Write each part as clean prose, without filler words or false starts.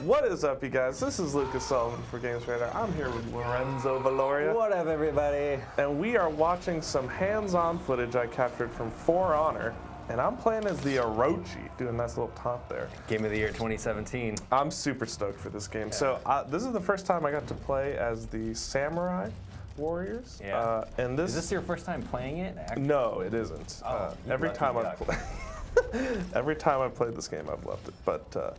What is up, you guys? This is Lucas Sullivan for Games Radar. I'm here with Lorenzo Valoria. What up, everybody? And we are watching some hands-on footage I captured from For Honor. And I'm playing as the Orochi, doing a nice little taunt there. Game of the Year 2017. I'm super stoked for this game. So this is the first time I got to play as the Samurai Warriors. Yeah. And this Is this your first time playing it? No, it isn't. Every time I've played this game, I've loved it. But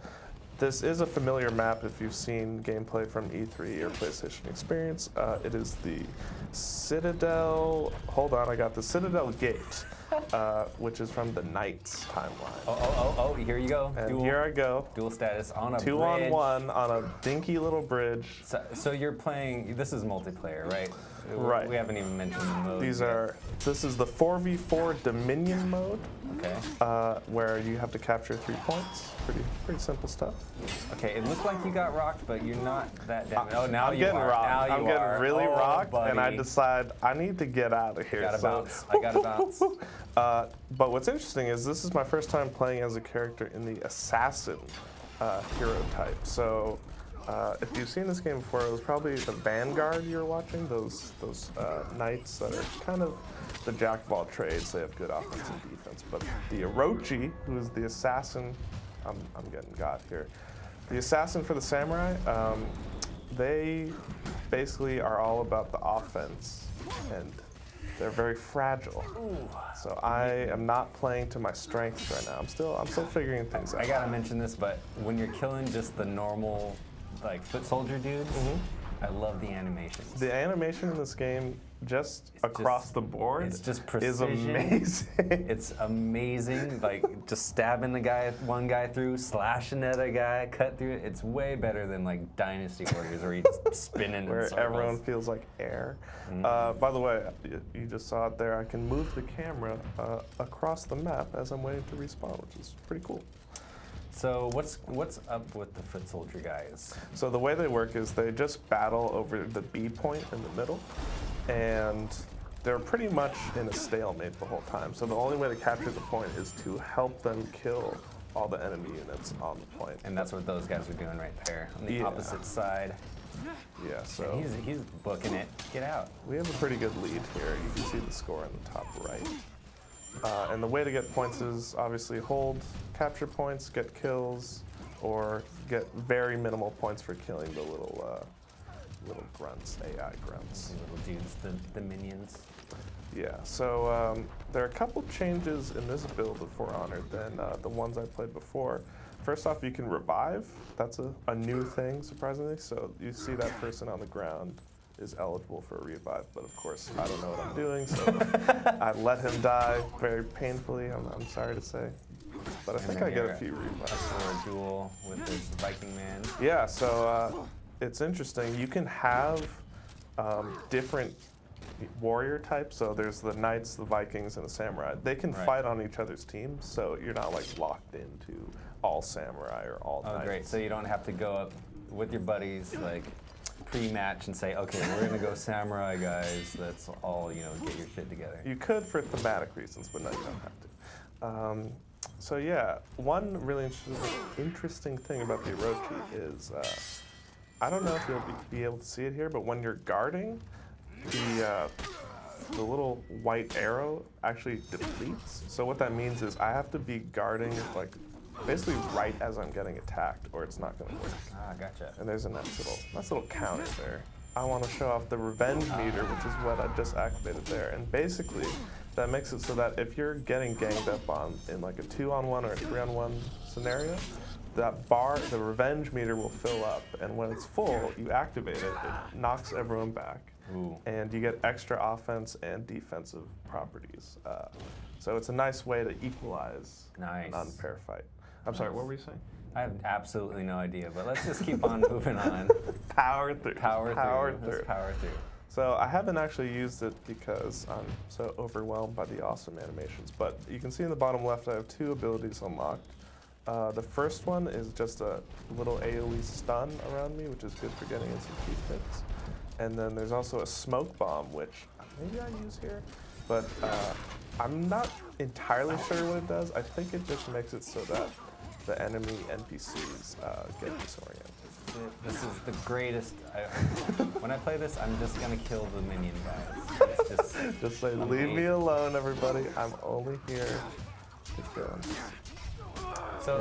this is a familiar map if you've seen gameplay from E3 or PlayStation Experience. It is the Citadel. Hold on, I got the Citadel Gate, which is from the Knights timeline. Oh, here you go. And here I go. Dual status on a 2-on-1 on a dinky little bridge. So you're playing, this is multiplayer, right? Right. We haven't even mentioned the modes. This is the 4v4 Dominion mode. Okay. Where you have to capture 3 points. Pretty simple stuff. Okay, it looked like you got rocked, but you're not that damaged. Oh, now I'm you getting are. rocked. Now I'm you getting are. really rocked, buddy. and I decide I need to get out of here. Gotta bounce. I gotta bounce. But what's interesting is this is my first time playing as a character in the assassin hero type. So if you've seen this game before, it was probably the Vanguard you're watching. Those knights that are kind of the jack of all trades. They have good offense and defense. But the Orochi, who is the assassin, I'm getting got here. The assassin for the samurai, they basically are all about the offense, and they're very fragile. So I am not playing to my strengths right now. I'm still figuring things out. I gotta mention this, but when you're killing just the normal, like, foot soldier dudes, I love the animations. The animation in this game, across the board, it's just is precision. amazing. It's amazing, like just stabbing one guy through, slashing another guy, cut through it. It's way better than like Dynasty Warriors where you just spin in where circles. everyone feels like air. By the way, you just saw it there. I can move the camera across the map as I'm waiting to respawn, which is pretty cool. So what's up with the foot soldier guys? So the way they work is they just battle over the B point in the middle, and they're pretty much in a stalemate the whole time. So the only way to capture the point is to help them kill all the enemy units on the point. And that's what those guys are doing right there on the opposite side. Yeah, so he's booking it. Get out. We have a pretty good lead here. You can see the score in the top right. And the way to get points is obviously hold, capture points, get kills, or get very minimal points for killing the little grunts, AI grunts. The little dudes, the minions. Yeah, so there are a couple changes in this build of For Honor than the ones I played before. First off, you can revive. That's a new thing, surprisingly. So you see that person on the ground is eligible for a revive, but of course I don't know what I'm doing, so I let him die very painfully, I'm sorry to say. But I think I get a few revives. For a duel with this Viking man. Yeah, so it's interesting. You can have different warrior types, so there's the knights, the Vikings, and the samurai. They can fight on each other's teams, so you're not like locked into all samurai or all knights. Oh, great, so you don't have to go up with your buddies, like, pre-match and say, okay, we're gonna go samurai, guys. That's all, get your shit together. You could for thematic reasons, but no, you don't have to. So yeah, one really interesting thing about the Orochi is, I don't know if you'll be able to see it here, but when you're guarding, the little white arrow actually depletes. So what that means is I have to be guarding like basically right as I'm getting attacked, or it's not going to work. Ah, gotcha. And there's a nice little counter there. I want to show off the revenge meter, which is what I just activated there. And basically, that makes it so that if you're getting ganged up on in like a 2-on-1 or a 3-on-1 scenario, that bar, the revenge meter will fill up. And when it's full, you activate it, it knocks everyone back. Ooh. And you get extra offense and defensive properties. So it's a nice way to equalize an unfair fight. I'm sorry, what were you saying? I have absolutely no idea, but let's just keep on moving on. Power through. Power through. Let's power through. So I haven't actually used it because I'm so overwhelmed by the awesome animations. But you can see in the bottom left, I have 2 abilities unlocked. The first one is just a little AoE stun around me, which is good for getting in some key hits. And then there's also a smoke bomb, which maybe I use here, but I'm not entirely sure what it does. I think it just makes it so that the enemy NPCs get disoriented. This is the greatest. When I play this, I'm just gonna kill the minion guys. It's Just say, leave me alone, everybody. I'm only here to kill. So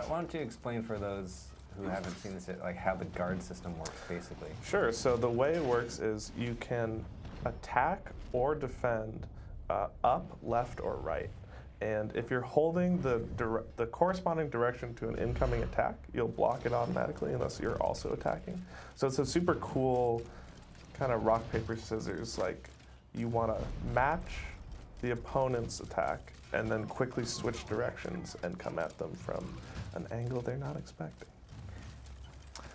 why don't you explain for those who haven't seen this yet, like how the guard system works, basically? Sure. So the way it works is you can attack or defend up, left, or right. And if you're holding the corresponding direction to an incoming attack, you'll block it automatically unless you're also attacking. So it's a super cool kind of rock, paper, scissors. Like, you want to match the opponent's attack and then quickly switch directions and come at them from an angle they're not expecting.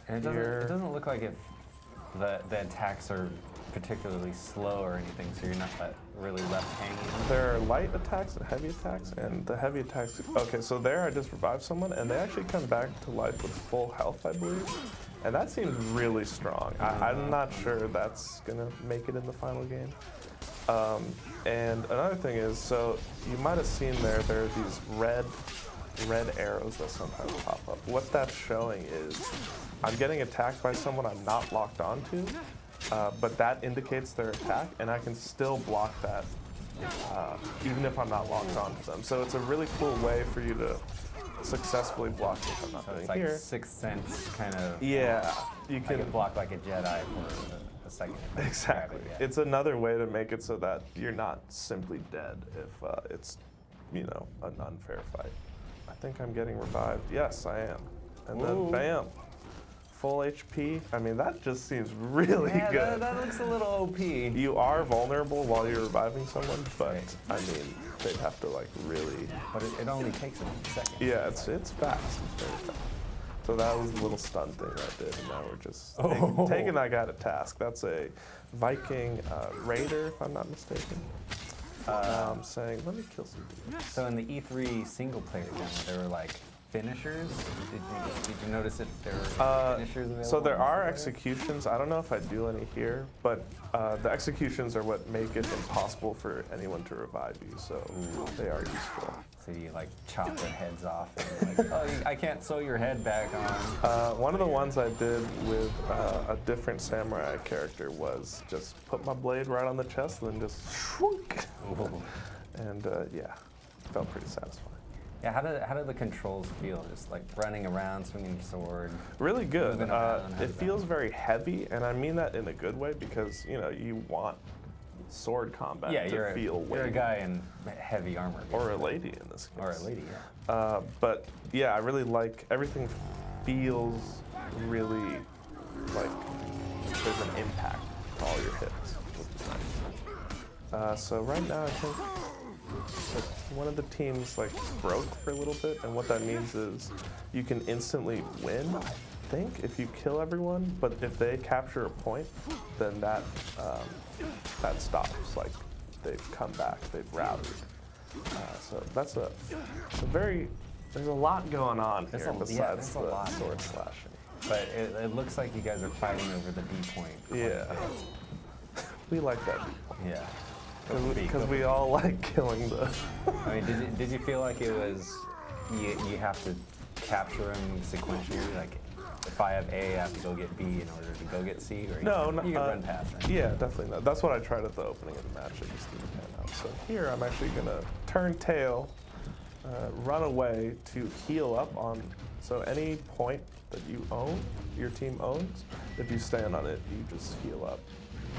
And it doesn't look like the attacks are particularly slow or anything, so you're not really left hanging. There are light attacks and heavy attacks, and the heavy attacks, okay, so there I just revived someone, and they actually come back to life with full health, I believe, and that seems really strong. I'm not sure that's gonna make it in the final game. And another thing is, so you might have seen there are these red arrows that sometimes pop up. What that's showing is I'm getting attacked by someone I'm not locked onto, but that indicates their attack, and I can still block that even if I'm not locked onto them. So it's a really cool way for you to successfully block if I'm not So doing it's like here. Sixth Sense kind of. Yeah, you I can can block like a Jedi for a second. if I exactly. grab it, yeah. It's another way to make it so that you're not simply dead if it's, you know, an unfair fight. I think I'm getting revived. Yes, I am. And then Ooh. bam, full HP. I mean, that just seems really Yeah, good. that looks a little OP. You are vulnerable while you're reviving someone, but Right. I mean, they'd have to like really. But it only takes a second. Yeah, it's fast. It's very fast. So that was the little stun thing I did, and now we're just taking that guy to task. That's a Viking raider, if I'm not mistaken. Now I'm saying, let me kill some dudes. So in the E3 single player demo, there were like finishers. Did you notice if there were finishers available? So there are executions. I don't know if I do any here, but the executions are what make it impossible for anyone to revive you. So they are useful. So you like chop their heads off and like, oh, I can't sew your head back on. One of the ones I did with a different samurai character was just put my blade right on the chest and then just shwook. And yeah, felt pretty satisfying. Yeah, how do the controls feel? Just like running around, swinging your sword. Really good. Moving around, how's It feels very heavy, and I mean that in a good way because you know you want sword combat to feel weighty. You're a guy in heavy armor. Or a lady in this case. Or a lady, yeah. But yeah, I really like everything. Feels really like there's an impact to all your hits, which is nice. So right now, I think like one of the teams like broke for a little bit, and what that means is you can instantly win. I think if you kill everyone, but if they capture a point, then that stops. Like they've come back, they've rallied. So that's a very. There's a lot going on here besides the sword slashing. But it looks like you guys are fighting over the B point. Yeah. We like that. Yeah. Because we all like killing the. I mean, did you feel like it was you have to capture them sequentially? Like, if I have A, I have to go get B in order to go get C, or you can run past that? Yeah, definitely not. That's what I tried at the opening of the match. It just didn't pan out. So here, I'm actually gonna turn tail, run away to heal up on. So any point that you own, your team owns, if you stand on it, you just heal up.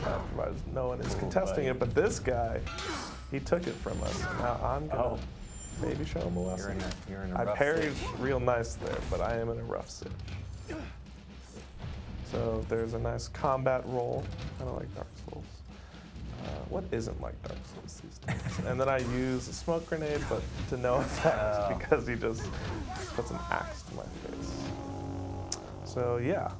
Provided no one is contesting it, but this guy, he took it from us. Now I'm gonna maybe show him a lesson. You're in a I rough parried stitch. real nice there, but I am in a rough stitch. So there's a nice combat roll, kind of like Dark Souls. What isn't like Dark Souls these days? And then I use a smoke grenade, but to no effect because he just puts an axe to my face. So yeah.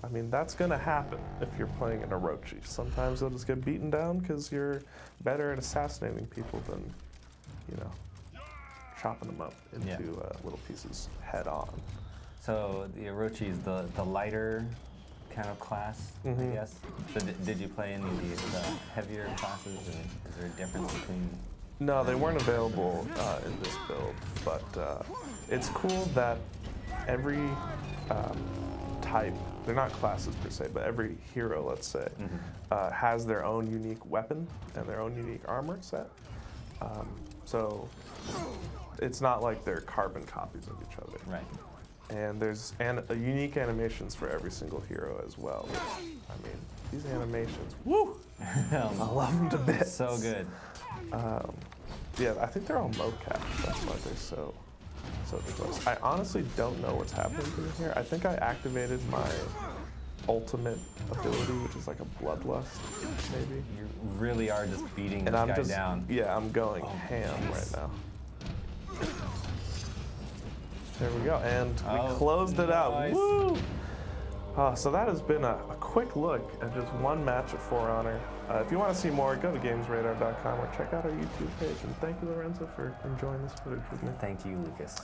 I mean, that's gonna happen if you're playing an Orochi. Sometimes you'll just get beaten down because you're better at assassinating people than, you know, chopping them up into little pieces head on. So the Orochi is the lighter kind of class, I guess. So did you play any of these heavier classes? Or is there a difference between? No, they weren't available in this build, but it's cool that every type, they're not classes per se, but every hero, let's say, has their own unique weapon and their own unique armor set. So it's not like they're carbon copies of each other. Right. And there's unique animations for every single hero as well. Which, I mean, these animations, woo! I love them to bits. So good. Yeah, I think they're all mocap. That's why they're so close. I honestly don't know what's happening to me here. I think I activated my ultimate ability, which is like a bloodlust, maybe. You really are just beating this guy down. Yeah, I'm going ham right now. There we go, and we closed it out. Woo! So that has been a quick look at just one match at For Honor. If you want to see more, go to gamesradar.com or check out our YouTube page. And thank you, Lorenzo, for enjoying this footage with me. Thank you, Lucas.